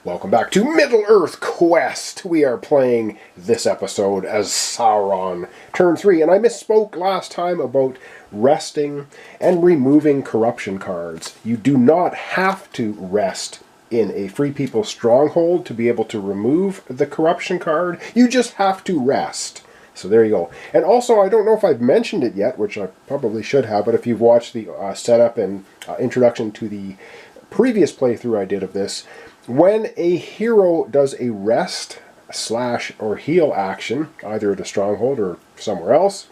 Welcome back to Middle-earth Quest. We are playing this episode as Sauron, turn 3. And I misspoke last time about resting and removing corruption cards. You do not have to rest in a Free People stronghold to be able to remove the corruption card. You just have to rest. So there you go. And also, I don't know if I've mentioned it yet, which I probably should have, but if you've watched the setup and introduction to the previous playthrough I did of this, when a hero does a rest / or heal action, either at a stronghold or somewhere else,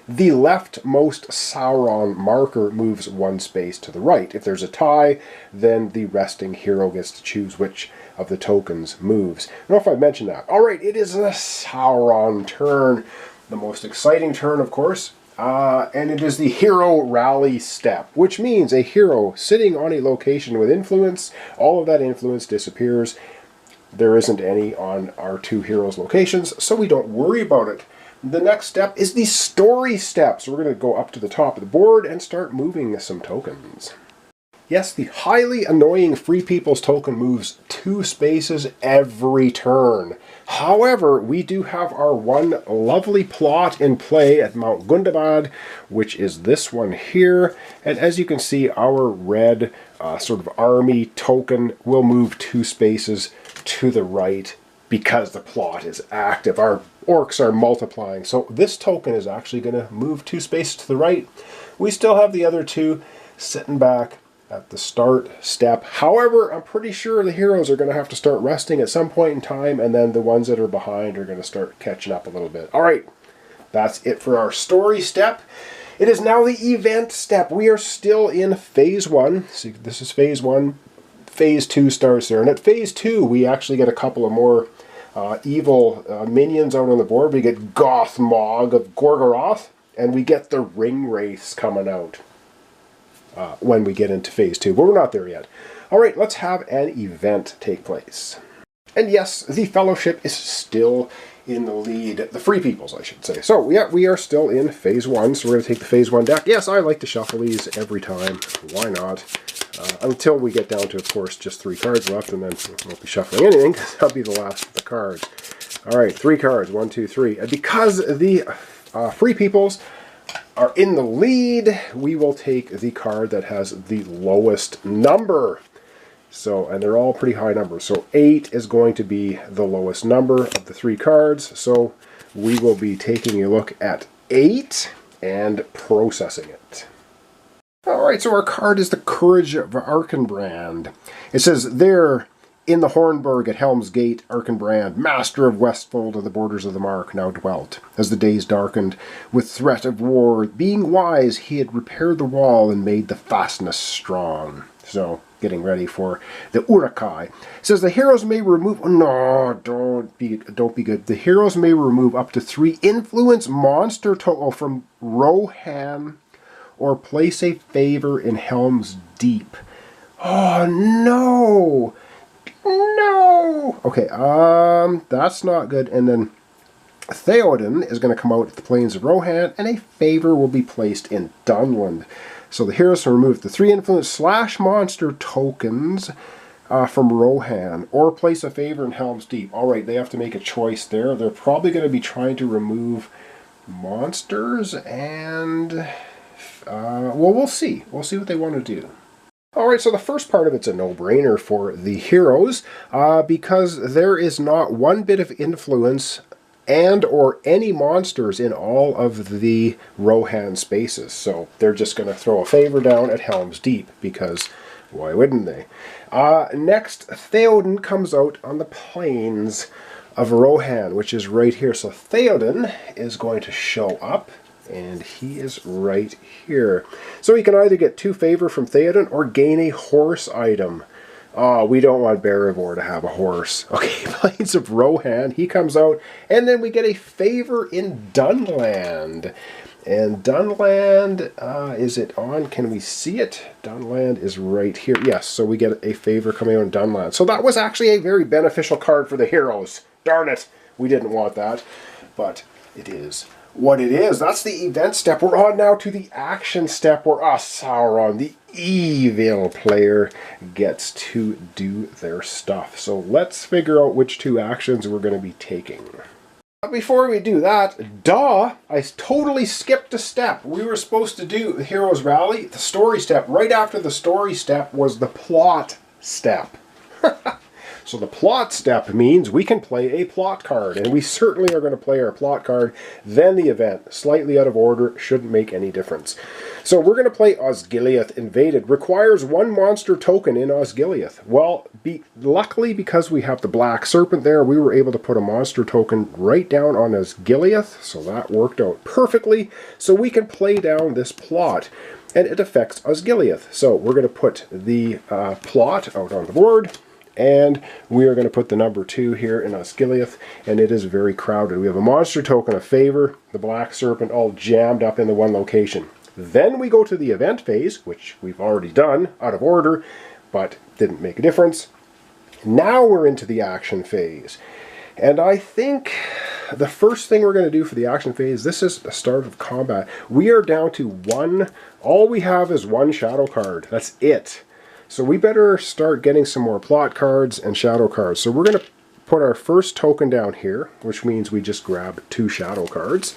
the leftmost Sauron marker moves one space to the right. If there's a tie, then the resting hero gets to choose which of the tokens moves. I don't know if I mentioned that. Alright, it is a Sauron turn. The most exciting turn, of course. And it is the hero rally step, which means a hero sitting on a location with influence, all of that influence disappears. There isn't any on our two heroes' locations, so we don't worry about it. The next step is the story step. So we're going to go up to the top of the board and start moving some tokens. Yes, the highly annoying Free People's token moves 2 spaces every turn. However, we do have our one lovely plot in play at Mount Gundabad, which is this one here. And as you can see, our red sort of army token will move 2 spaces to the right because the plot is active. Our orcs are multiplying. So this token is actually going to move 2 spaces to the right. We still have the other 2 sitting back at the start step. However, I'm pretty sure the heroes are going to have to start resting at some point in time, and then the ones that are behind are going to start catching up a little bit. Alright, that's it for our story step. It is now the event step. We are still in phase 1. See, this is phase 1. Phase 2 starts there. And at phase 2, we actually get a couple of more evil minions out on the board. We get Gothmog of Gorgoroth, and we get the Ring Wraiths coming out when we get into phase 2, but we're not there yet. Alright, let's have an event take place. And yes, the Fellowship is still in the lead. The Free Peoples, I should say. So, yeah, we are still in phase 1, so we're going to take the phase 1 deck. Yes, I like to shuffle these every time. Why not? Until we get down to, of course, just 3 cards left, and then we won't be shuffling anything, because that'll be the last of the cards. Alright, 3 cards. 1, 2, 3. And because the Free Peoples are in the lead, we will take the card that has the lowest number. So, and they're all pretty high numbers. So 8 is going to be the lowest number of the 3 cards. So we will be taking a look at 8 and processing it. Alright, so our card is the Courage of Arkenbrand. It says, there in the Hornburg at Helm's Gate, Arkenbrand, master of Westfold of the borders of the Mark, now dwelt. As the days darkened with threat of war, being wise, he had repaired the wall and made the fastness strong. So, getting ready for the Urukai. It says the heroes may remove... No, don't be good. The heroes may remove up to 3 influence monster total from Rohan, or place a favor in Helm's Deep. Oh, no! No! Okay, that's not good. And then Theoden is going to come out at the Plains of Rohan, and a favor will be placed in Dunland. So the heroes will remove the 3 influence / monster tokens from Rohan, or place a favor in Helm's Deep. Alright, they have to make a choice there. They're probably going to be trying to remove monsters, and well, we'll see. We'll see what they want to do. Alright, so the first part of it's a no-brainer for the heroes, because there is not one bit of influence and or any monsters in all of the Rohan spaces. So they're just going to throw a favor down at Helm's Deep, because why wouldn't they? Next, Theoden comes out on the Plains of Rohan, which is right here. So Theoden is going to show up, and he is right here. So you can either get 2 favor from Theoden or gain a horse item. Oh, we don't want Barivor to have a horse. Okay, Plains of Rohan, he comes out, and then we get a favor in Dunland. And Dunland, is it on? Can we see it? Dunland is right here. Yes, so we get a favor coming out in Dunland. So that was actually a very beneficial card for the heroes. Darn it, we didn't want that, but it is what it is. That's the event step. We're on now to the action step where Sauron, the evil player, gets to do their stuff. So let's figure out which two actions we're going to be taking. But before we do that, I totally skipped a step. We were supposed to do the Heroes Rally, the story step. Right after the story step was the plot step. So the plot step means we can play a plot card, and we certainly are going to play our plot card, then the event. Slightly out of order, shouldn't make any difference. So we're going to play Osgiliath Invaded. Requires one monster token in Osgiliath. Well, luckily because we have the Black Serpent there, we were able to put a monster token right down on Osgiliath, so that worked out perfectly. So we can play down this plot, and it affects Osgiliath. So we're going to put the plot out on the board. And we are going to put the number 2 here in Osgiliath, and it is very crowded. We have a monster token of favor, the Black Serpent, all jammed up in the one location. Then we go to the event phase, which we've already done, out of order, but didn't make a difference. Now we're into the action phase. And I think the first thing we're going to do for the action phase, this is the start of combat. We are down to one, all we have is one shadow card. That's it. So we better start getting some more plot cards and shadow cards. So we're going to put our first token down here, which means we just grab 2 shadow cards.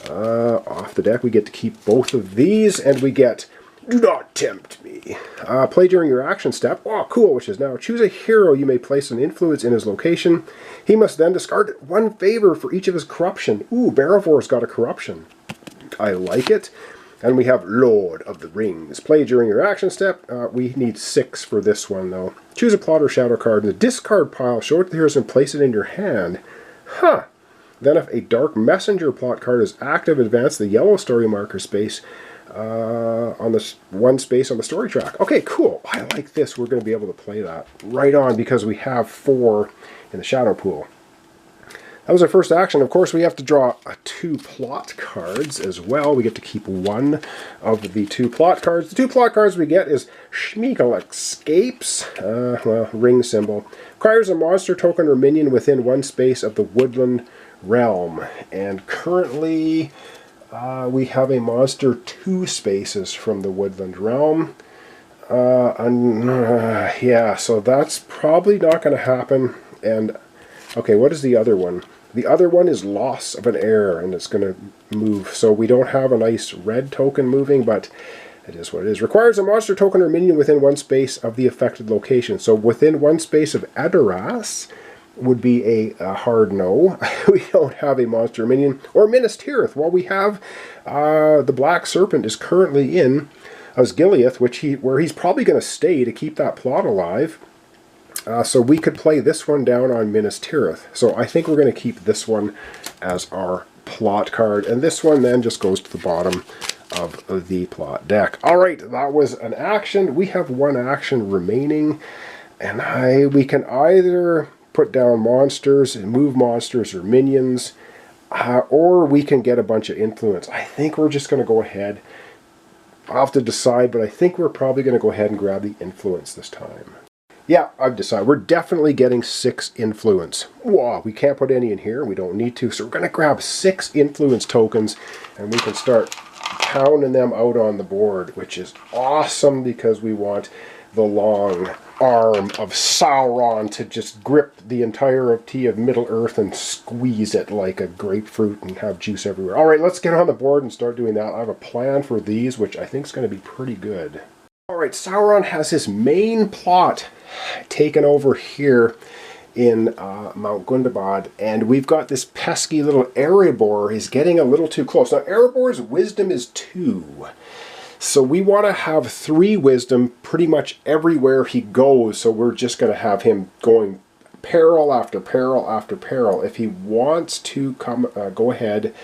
Off the deck, we get to keep both of these, and we get Do Not Tempt Me. Play during your action step. Oh, cool, which is now choose a hero you may place an influence in his location. He must then discard 1 favor for each of his corruption. Ooh, Baravor's got a corruption. I like it. And we have Lord of the Rings. Play during your action step. We need 6 for this one, though. Choose a plot or shadow card in the discard pile. Show it to the heroes and place it in your hand. Huh. Then if a Dark Messenger plot card is active, advance the yellow story marker space on this 1 space on the story track. Okay, cool. I like this. We're going to be able to play that right on because we have 4 in the shadow pool. That was our first action. Of course, we have to draw 2 plot cards as well. We get to keep 1 of the 2 plot cards. The 2 plot cards we get is Schmeagle Escapes, ring symbol. Requires a monster token or minion within 1 space of the woodland realm. And currently, we have a monster 2 spaces from the woodland realm. Yeah, so that's probably not going to happen. And okay, what is the other one? The other one is Loss of an Heir, and it's going to move. So we don't have a nice red token moving, but it is what it is. Requires a monster token or minion within 1 space of the affected location. So within 1 space of Edoras would be a hard no. We don't have a monster minion. Or Minas Tirith. Well, we have the Black Serpent is currently in Osgiliath, where he's probably going to stay to keep that plot alive. So we could play this one down on Minas Tirith. So I think we're going to keep this one as our plot card. And this one then just goes to the bottom of the plot deck. Alright, that was an action. We have 1 action remaining. And we can either put down monsters and move monsters or minions. Or we can get a bunch of influence. I think we're just going to go ahead. I'll have to decide, but I think we're probably going to go ahead and grab the influence this time. Yeah, I've decided. We're definitely getting 6 influence. Wow, we can't put any in here. We don't need to. So we're going to grab 6 influence tokens, and we can start pounding them out on the board, which is awesome because we want the long arm of Sauron to just grip the entirety of Middle-earth and squeeze it like a grapefruit and have juice everywhere. All right, let's get on the board and start doing that. I have a plan for these, which I think is going to be pretty good. Alright, Sauron has his main plot taken over here in Mount Gundabad, and we've got this pesky little Erebor. He's getting a little too close. Now, Erebor's wisdom is 2. So we want to have 3 wisdom pretty much everywhere he goes, so we're just going to have him going peril after peril after peril. If he wants to go ahead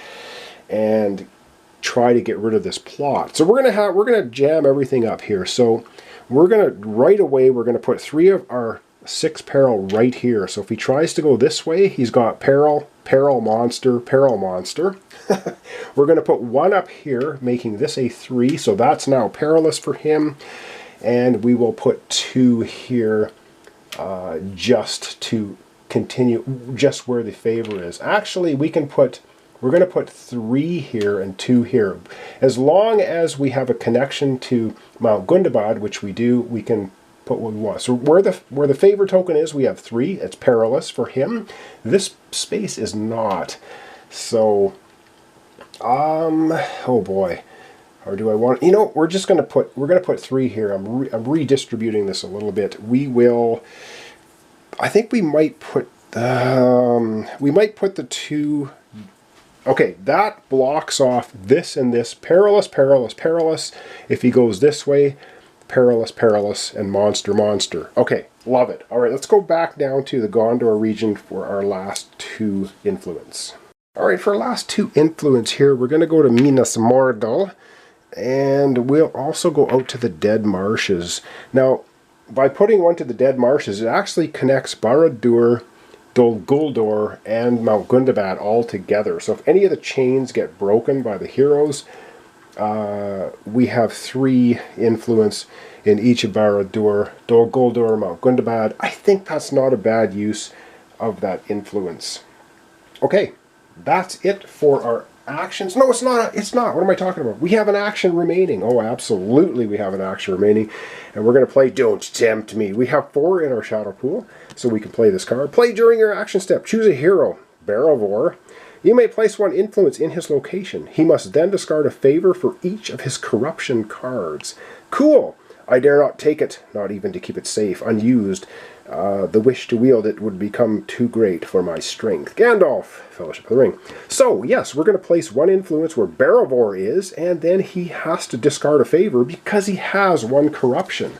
and try to get rid of this plot. So we're gonna jam everything up here. So we're gonna right away put 3 of our 6 peril right here. So if he tries to go this way, he's got peril, peril monster, peril monster. We're gonna put 1 up here, making this a 3. So that's now perilous for him. And we will put 2 here just to continue just where the favor is. Actually, we can put we're going to put 3 here and 2 here. As long as we have a connection to Mount Gundabad, which we do, we can put what we want. So where the favor token is, we have 3. It's perilous for him. This space is not. So, oh boy. Or do I want, you know, we're going to put 3 here. I'm redistributing this a little bit. We will, I think we might put the 2. Okay, that blocks off this and this. Perilous, perilous, perilous. If he goes this way, perilous, perilous, and monster, monster. Okay, love it. All right, let's go back down to the Gondor region for our last 2 influence. All right, for our last 2 influence here, we're going to go to Minas Morgul. And we'll also go out to the Dead Marshes. Now, by putting 1 to the Dead Marshes, it actually connects Barad-dûr, Dol Guldur, and Mount Gundabad all together. So if any of the chains get broken by the heroes, we have 3 influence in each of Barad-dûr, Dol Guldur, Mount Gundabad. I think that's not a bad use of that influence. Okay, that's it for our actions. No, it's not. It's not. What am I talking about? We have an action remaining. Oh, absolutely we have an action remaining. And we're going to play Don't Tempt Me. We have 4 in our shadow pool, so we can play this card. Play during your action step. Choose a hero. Barovor. You may place 1 influence in his location. He must then discard a favor for each of his corruption cards. Cool. I dare not take it, not even to keep it safe, unused. The wish to wield it would become too great for my strength. Gandalf, Fellowship of the Ring. So, yes, we're going to place 1 influence where Barovor is, and then he has to discard a favor because he has 1 corruption.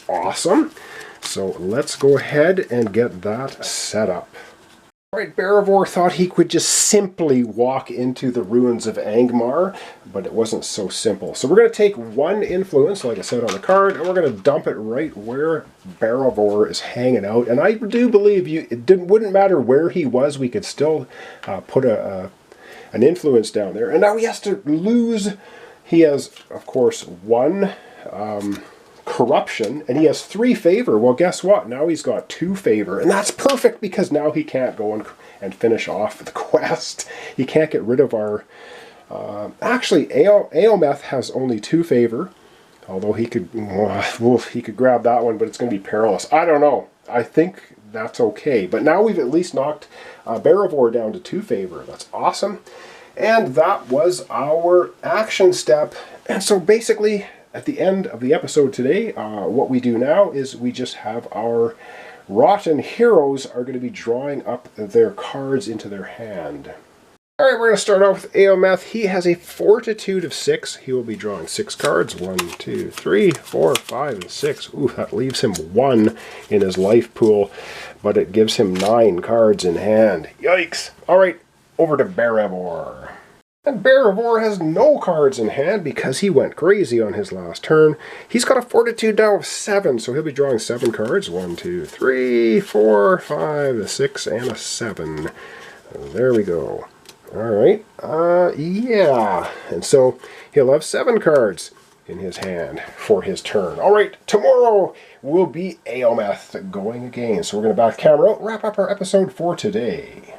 Awesome. So, let's go ahead and get that set up. Alright, Barovor thought he could just simply walk into the ruins of Angmar, but it wasn't so simple. So we're going to take 1 influence, like I said on the card, and we're going to dump it right where Barovor is hanging out. And I do believe wouldn't matter where he was, we could still put an influence down there. And now he has to lose. He has, of course, 1 corruption, and he has 3 favor. Well, guess what? Now he's got 2 favor, and that's perfect because now he can't go and finish off the quest. He can't get rid of our... actually, Eometh has only 2 favor, although he could grab that one, but it's going to be perilous. I don't know. I think that's okay. But now we've at least knocked Barovor down to 2 favor. That's awesome. And that was our action step. And so basically, at the end of the episode today, what we do now is we just have our rotten heroes are going to be drawing up their cards into their hand. Alright, we're going to start off with Eometh. He has a fortitude of 6. He will be drawing 6 cards. 1, 2, 3, 4, 5, and 6. Ooh, that leaves him 1 in his life pool, but it gives him 9 cards in hand. Yikes! Alright, over to Barovor. And Barovor has no cards in hand because he went crazy on his last turn. He's got a fortitude now of 7, so he'll be drawing 7 cards. 1, 2, 3, 4, 5, 6, and a 7. There we go. Alright, yeah. And so he'll have 7 cards in his hand for his turn. Alright, tomorrow will be Eometh going again. So we're going to back camera out, wrap up our episode for today.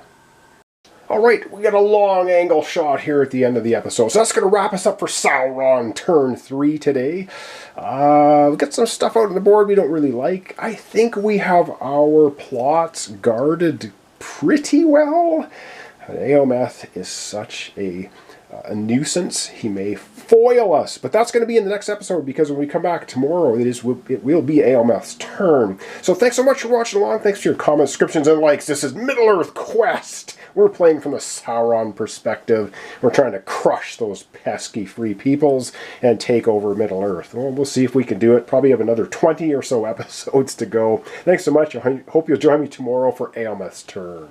Alright, we got a long angle shot here at the end of the episode. So that's going to wrap us up for Sauron turn 3 today. We got some stuff out on the board we don't really like. I think we have our plots guarded pretty well. Eometh is such a nuisance. He may foil us, but that's going to be in the next episode because when we come back tomorrow, it will be Eometh's turn. So thanks so much for watching along. Thanks for your comments, subscriptions, and likes. This is Middle-earth Quest. We're playing from the Sauron perspective. We're trying to crush those pesky free peoples and take over Middle-earth. Well, we'll see if we can do it. Probably have another 20 or so episodes to go. Thanks so much. I hope you'll join me tomorrow for Eometh's turn.